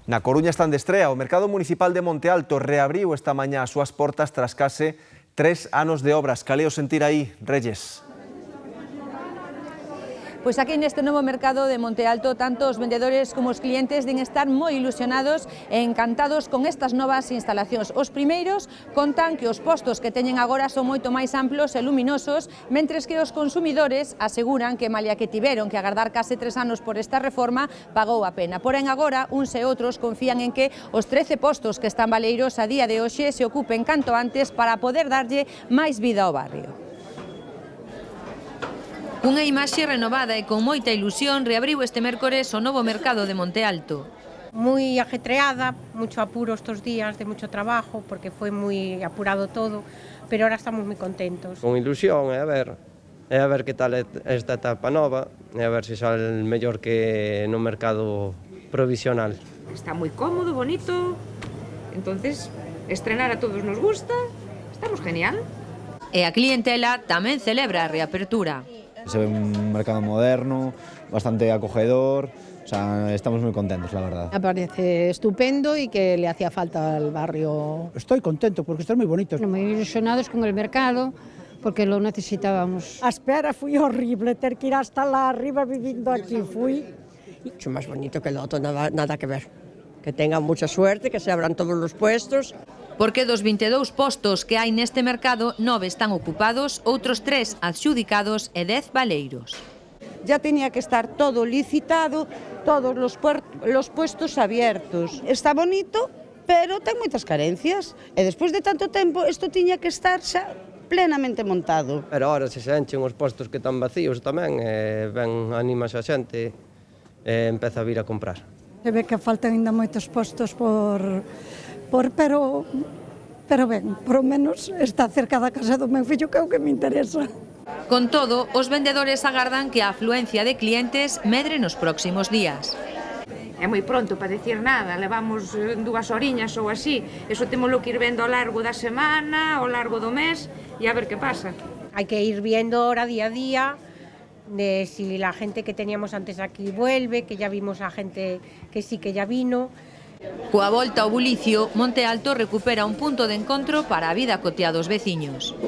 Na Coruña están de estrea. O Mercado Municipal de Monte Alto reabriu esta mañá as súas portas tras case 3 anos de obras. Caleo sentir aí, Reyes. Pois aquí neste novo mercado de Monte Alto, tanto os vendedores como os clientes din estar moi ilusionados e encantados con estas novas instalacións. Os primeiros contan que os postos que teñen agora son moito máis amplos e luminosos, mentres que os consumidores aseguran que, malia que tiveron que agardar case 3 anos por esta reforma, pagou a pena. Porén, agora, uns e outros confían en que os 13 postos que están baleiros a día de hoxe se ocupen canto antes para poder darlle máis vida ao barrio. Unha imaxe renovada e con moita ilusión reabriu este mércores o novo mercado de Monte Alto. Muy ajetreada, mucho apuro estos días, de mucho trabajo, porque fue muy apurado todo, pero ahora estamos muy contentos. Con ilusión, a ver que tal esta etapa nova, e a ver se sale mellor que no mercado provisional. Está moi cómodo, bonito, entonces estrenar a todos nos gusta, estamos genial. E a clientela tamén celebra a reapertura. Se ve un mercado moderno, bastante acogedor, o sea, estamos muy contentos, la verdad. Me parece estupendo y que le hacía falta al barrio. Estoy contento porque están muy bonitos. Muy ilusionados con el mercado porque lo necesitábamos. A espera fue horrible, ter que ir hasta la arriba viviendo aquí, fui. Mucho más bonito que el otro, nada que ver. Que tengan mucha suerte, que se abran todos los puestos. Porque dos 22 postos que hai neste mercado, 9 están ocupados, outros 3 adxudicados e 10 baleiros. Ya tenía que estar todo licitado, todos los puestos abiertos. Está bonito, pero ten moitas carencias. E despois de tanto tempo, isto tiña que estar xa plenamente montado. Pero ahora se enchen os postos que están vacíos tamén, ben animas a xente e empeza a vir a comprar. Se ve que faltan ainda moitos postos pero ben, por lo menos está cerca da casa do meu fillo, que é o que me interesa. Con todo, os vendedores agardan que a afluencia de clientes medre nos próximos días. É moi pronto para decir nada, levamos 2 horiñas ou así, eso témolo que ir vendo ao largo da semana, ao largo do mes, e a ver que pasa. Hay que ir viendo ahora día a día de si la gente que teníamos antes aquí vuelve, que ya vimos a gente que sí que ya vino. Coa volta ao bulicio, Monte Alto recupera un punto de encontro para a vida cotiá dos veciños.